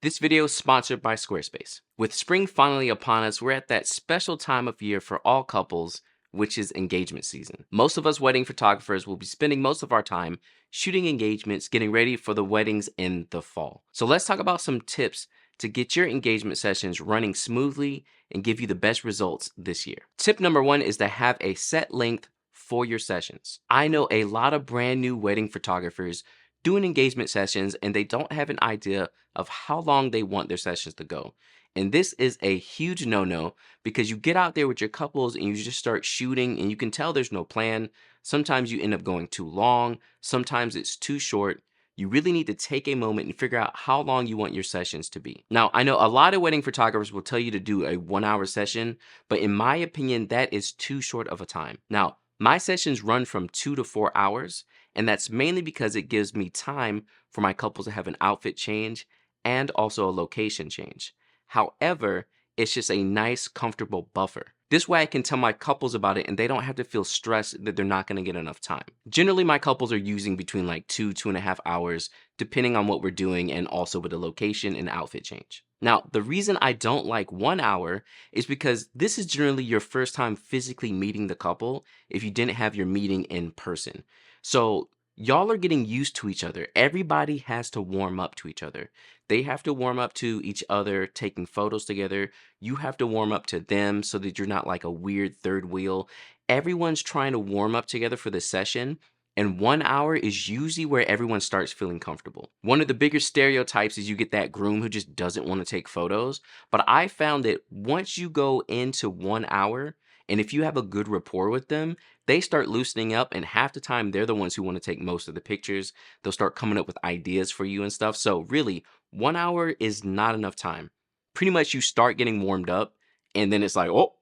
This video is sponsored by Squarespace. With spring finally upon us, we're at that special time of year for all couples, which is engagement season. Most of us wedding photographers will be spending most of our time shooting engagements, getting ready for the weddings in the fall. So let's talk about some tips to get your engagement sessions running smoothly and give you the best results this year. Tip number one is to have a set length for your sessions. I know a lot of brand new wedding photographers doing engagement sessions and they don't have an idea of how long they want their sessions to go. And this is a huge no-no because you get out there with your couples and you just start shooting and you can tell there's no plan. Sometimes you end up going too long. Sometimes it's too short. You really need to take a moment and figure out how long you want your sessions to be. Now, I know a lot of wedding photographers will tell you to do a 1 hour session, but in my opinion, that is too short of a time. Now, my sessions run from 2 to 4 hours, and that's mainly because it gives me time for my couples to have an outfit change and also a location change. However, it's just a nice, comfortable buffer. This way I can tell my couples about it and they don't have to feel stressed that they're not going to get enough time. Generally, my couples are using between like 2.5 hours, depending on what we're doing and also with the location and outfit change. Now, the reason I don't like 1 hour is because this is generally your first time physically meeting the couple if you didn't have your meeting in person. So y'all are getting used to each other. Everybody has to warm up to each other. They have to warm up to each other, taking photos together. You have to warm up to them so that you're not like a weird third wheel. Everyone's trying to warm up together for the session. And 1 hour is usually where everyone starts feeling comfortable. One of the bigger stereotypes is you get that groom who just doesn't want to take photos. But I found that once you go into 1 hour, and if you have a good rapport with them, they start loosening up, and half the time they're the ones who want to take most of the pictures. They'll start coming up with ideas for you and stuff. So really, 1 hour is not enough time. Pretty much you start getting warmed up, and then it's like, oh,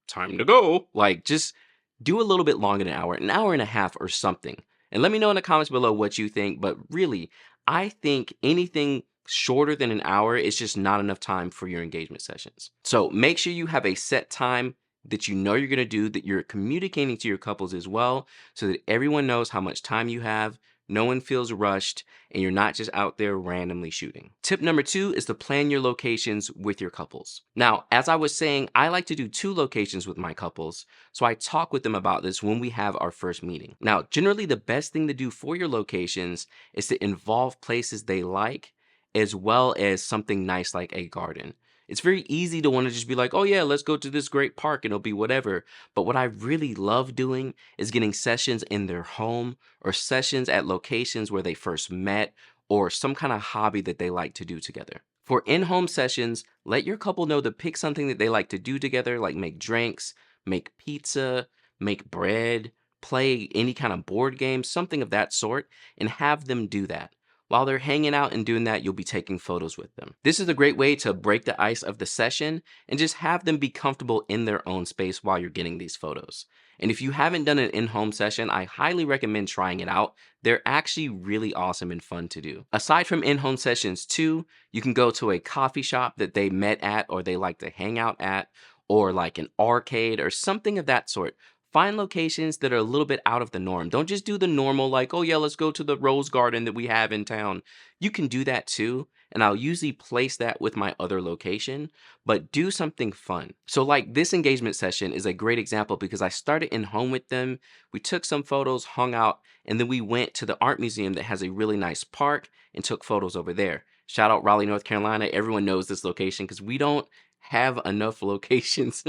time to go. Like, just do a little bit longer than an hour and a half or something. And let me know in the comments below what you think. But really, I think anything shorter than an hour is just not enough time for your engagement sessions. So make sure you have a set time that you know you're going to do, that you're communicating to your couples as well, so that everyone knows how much time you have, no one feels rushed, and you're not just out there randomly shooting. Tip number two is to plan your locations with your couples. Now, as I was saying, I like to do 2 locations with my couples, so I talk with them about this when we have our first meeting. Now, generally the best thing to do for your locations is to involve places they like, as well as something nice like a garden. It's very easy to want to just be like, oh yeah, let's go to this great park and it'll be whatever. But what I really love doing is getting sessions in their home or sessions at locations where they first met or some kind of hobby that they like to do together. For in-home sessions, let your couple know to pick something that they like to do together, like make drinks, make pizza, make bread, play any kind of board game, something of that sort, and have them do that. While they're hanging out and doing that, you'll be taking photos with them. This is a great way to break the ice of the session and just have them be comfortable in their own space while you're getting these photos. And if you haven't done an in-home session, I highly recommend trying it out. They're actually really awesome and fun to do. Aside from in-home sessions too, you can go to a coffee shop that they met at or they like to hang out at, or like an arcade or something of that sort. Find locations that are a little bit out of the norm. Don't just do the normal, like, oh yeah, let's go to the rose garden that we have in town. You can do that too, and I'll usually place that with my other location, but do something fun. So like this engagement session is a great example because I started in home with them. We took some photos, hung out, and then we went to the art museum that has a really nice park and took photos over there. Shout out Raleigh, North Carolina. Everyone knows this location because we don't have enough locations.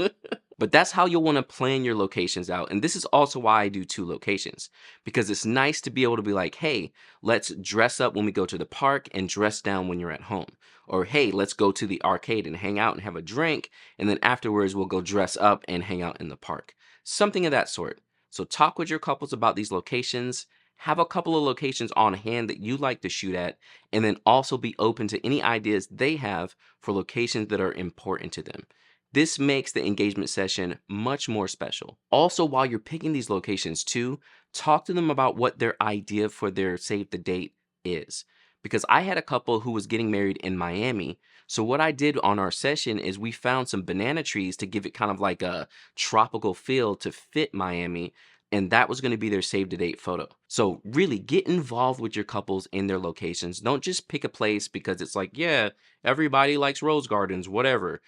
But that's how you'll want to plan your locations out. And this is also why I do 2 locations, because it's nice to be able to be like, hey, let's dress up when we go to the park and dress down when you're at home. Or, hey, let's go to the arcade and hang out and have a drink. And then afterwards, we'll go dress up and hang out in the park. Something of that sort. So talk with your couples about these locations. Have a couple of locations on hand that you like to shoot at, and then also be open to any ideas they have for locations that are important to them. This makes the engagement session much more special. Also, while you're picking these locations too, talk to them about what their idea for their save the date is. Because I had a couple who was getting married in Miami. So what I did on our session is we found some banana trees to give it kind of like a tropical feel to fit Miami. and that was going to be their save the date photo. So really get involved with your couples in their locations. Don't just pick a place because it's like, yeah, everybody likes rose gardens, whatever.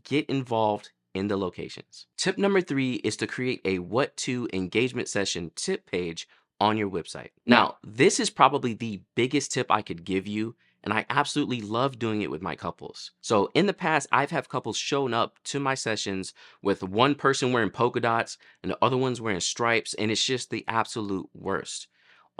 Get involved in the locations. Tip number 3 is to create a what to engagement session tip page on your website. Now, this is probably the biggest tip I could give you, and I absolutely love doing it with my couples. So in the past, I've had couples shown up to my sessions with one person wearing polka dots and the other one's wearing stripes, and it's just the absolute worst.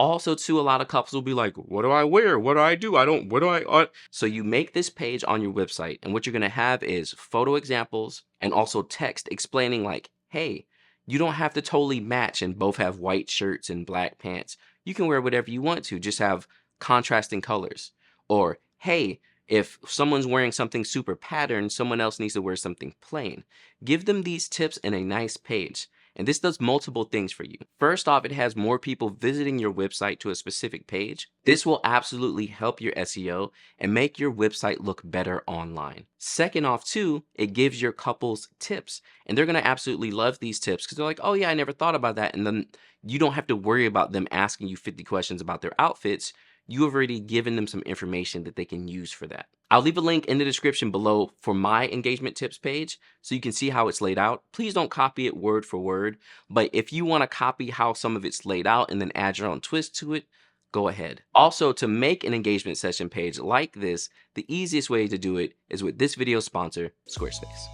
Also, too, a lot of couples will be like, what do I wear? What do I do? What do I? So you make this page on your website, and what you're gonna have is photo examples and also text explaining like, hey, you don't have to totally match and both have white shirts and black pants. You can wear whatever you want to, just have contrasting colors. Or, hey, if someone's wearing something super patterned, someone else needs to wear something plain. Give them these tips in a nice page. And this does multiple things for you. First off, it has more people visiting your website to a specific page. This will absolutely help your SEO and make your website look better online. Second off, too, it gives your couples tips. And they're going to absolutely love these tips because they're like, oh yeah, I never thought about that. And then you don't have to worry about them asking you 50 questions about their outfits. You have already given them some information that they can use for that. I'll leave a link in the description below for my engagement tips page so you can see how it's laid out. Please don't copy it word for word, but if you want to copy how some of it's laid out and then add your own twist to it, go ahead. Also, to make an engagement session page like this, the easiest way to do it is with this video sponsor, Squarespace.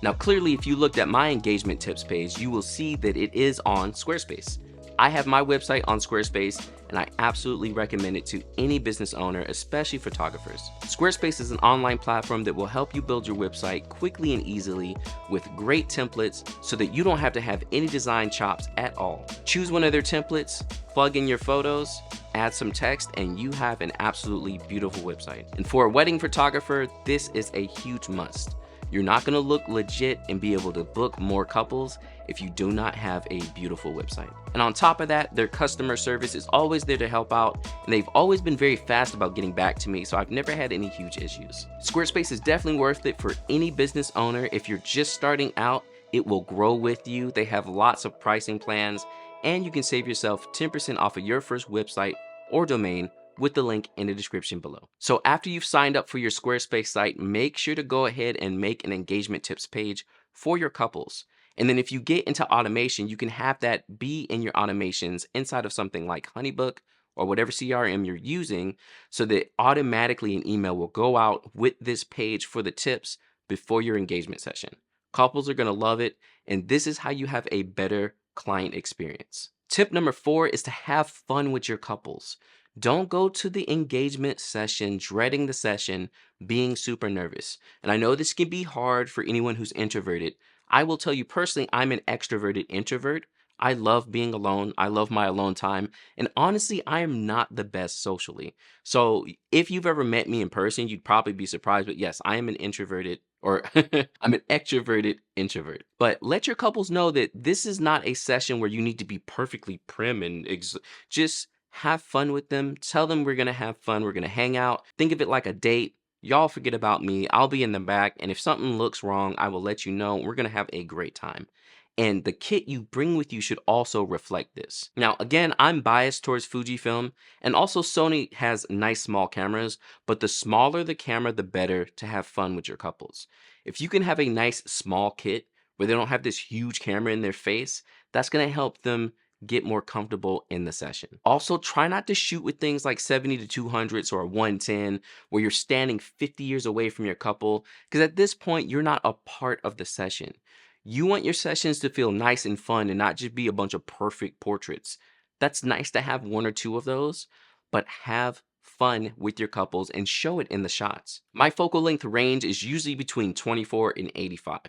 Now, clearly, if you looked at my engagement tips page, you will see that it is on Squarespace. I have my website on Squarespace, and I absolutely recommend it to any business owner, especially photographers. Squarespace is an online platform that will help you build your website quickly and easily with great templates so that you don't have to have any design chops at all. Choose one of their templates, plug in your photos, add some text, and you have an absolutely beautiful website. And for a wedding photographer, this is a huge must. You're not gonna look legit and be able to book more couples if you do not have a beautiful website. And on top of that, their customer service is always there to help out, and they've always been very fast about getting back to me, so I've never had any huge issues. Squarespace is definitely worth it for any business owner. If you're just starting out, it will grow with you. They have lots of pricing plans, and you can save yourself 10% off of your first website or domain with the link in the description below. So after you've signed up for your Squarespace site, make sure to go ahead and make an engagement tips page for your couples. And then if you get into automation, you can have that be in your automations inside of something like Honeybook or whatever CRM you're using, so that automatically an email will go out with this page for the tips before your engagement session. Couples are gonna love it, and this is how you have a better client experience. Tip number 4 is to have fun with your couples. Don't go to the engagement session dreading the session, being super nervous. And I know this can be hard for anyone who's introverted. I will tell you personally, I'm an extroverted introvert. I love being alone. I love my alone time. And honestly, I am not the best socially. So if you've ever met me in person, you'd probably be surprised. But yes, I am an introverted, or I'm an extroverted introvert. But let your couples know that this is not a session where you need to be perfectly prim and just have fun with them. Tell them we're going to have fun. We're going to hang out. Think of it like a date. Y'all forget about me. I'll be in the back. And if something looks wrong, I will let you know. We're going to have a great time. And the kit you bring with you should also reflect this. Now, again, I'm biased towards Fujifilm, and also Sony has nice small cameras, but the smaller the camera, the better to have fun with your couples. If you can have a nice small kit where they don't have this huge camera in their face, that's going to help them get more comfortable in the session. Also, try not to shoot with things like 70 to 200s or a 110 where you're standing 50 years away from your couple, because at this point, you're not a part of the session. You want your sessions to feel nice and fun and not just be a bunch of perfect portraits. That's nice to have one or two of those, but have fun with your couples and show it in the shots. My focal length range is usually between 24 and 85.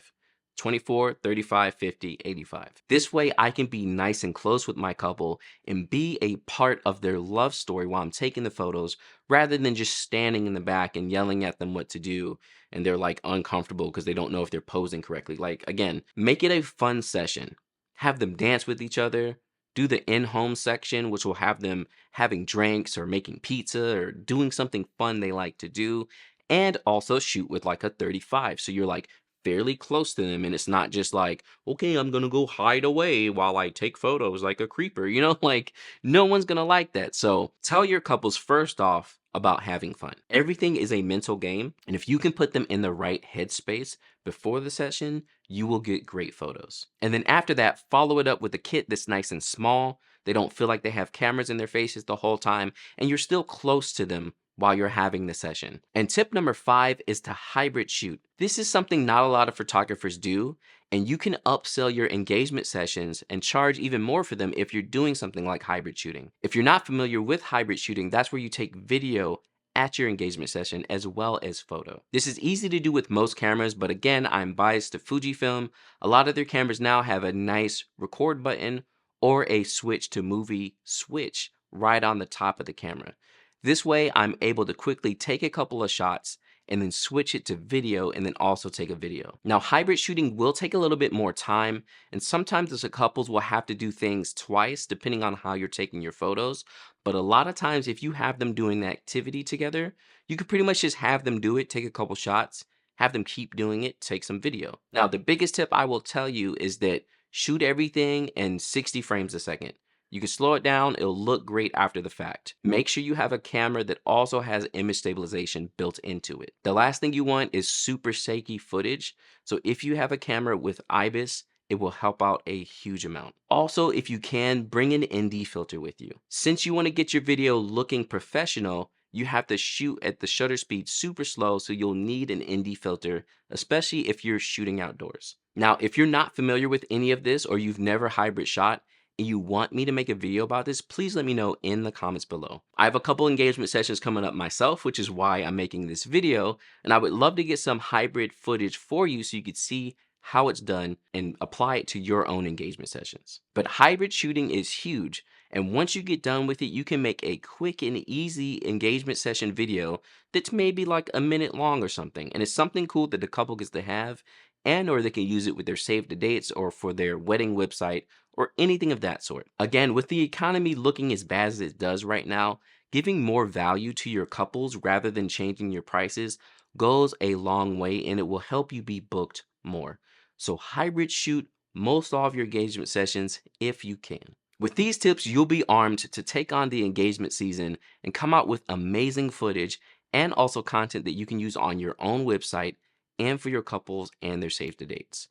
24, 35, 50, 85. This way I can be nice and close with my couple and be a part of their love story while I'm taking the photos, rather than just standing in the back and yelling at them what to do and they're like uncomfortable because they don't know if they're posing correctly. Like, again, make it a fun session. Have them dance with each other. Do the in-home section, which will have them having drinks or making pizza or doing something fun they like to do. And also shoot with like a 35. So you're like fairly close to them, and it's not just like, okay, I'm gonna go hide away while I take photos like a creeper, like no one's gonna like that. So tell your couples first off about having fun. Everything is a mental game, and if you can put them in the right headspace before the session, you will get great photos. And then after that, follow it up with a kit that's nice and small. They don't feel like they have cameras in their faces the whole time, and you're still close to them while you're having the session. And tip number 5 is to hybrid shoot. This is something not a lot of photographers do, and you can upsell your engagement sessions and charge even more for them if you're doing something like hybrid shooting. If you're not familiar with hybrid shooting, that's where you take video at your engagement session as well as photo. This is easy to do with most cameras, but again, I'm biased to Fujifilm. A lot of their cameras now have a nice record button or a switch to movie switch right on the top of the camera. This way, I'm able to quickly take a couple of shots and then switch it to video and then also take a video. Now, hybrid shooting will take a little bit more time, and sometimes as a couples will have to do things twice depending on how you're taking your photos. But a lot of times, if you have them doing the activity together, you could pretty much just have them do it, take a couple shots, have them keep doing it, take some video. Now, the biggest tip I will tell you is that shoot everything in 60 frames a second. You can slow it down, it'll look great after the fact. Make sure you have a camera that also has image stabilization built into it. The last thing you want is super shaky footage. So if you have a camera with IBIS, it will help out a huge amount. Also, if you can, bring an ND filter with you. Since you want to get your video looking professional, you have to shoot at the shutter speed super slow, so you'll need an ND filter, especially if you're shooting outdoors. Now, if you're not familiar with any of this or you've never hybrid shot, and you want me to make a video about this, please let me know in the comments below. I have a couple engagement sessions coming up myself, which is why I'm making this video, and I would love to get some hybrid footage for you so you could see how it's done and apply it to your own engagement sessions. But hybrid shooting is huge, and once you get done with it, you can make a quick and easy engagement session video that's maybe like a minute long or something, and it's something cool that the couple gets to have, and or they can use it with their save the dates or for their wedding website or anything of that sort. Again, with the economy looking as bad as it does right now, giving more value to your couples rather than changing your prices goes a long way, and it will help you be booked more. So hybrid shoot most all of your engagement sessions if you can. With these tips, you'll be armed to take on the engagement season and come out with amazing footage and also content that you can use on your own website and for your couples and their save the dates.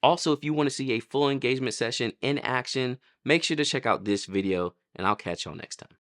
Also, if you want to see a full engagement session in action, make sure to check out this video, and I'll catch y'all next time.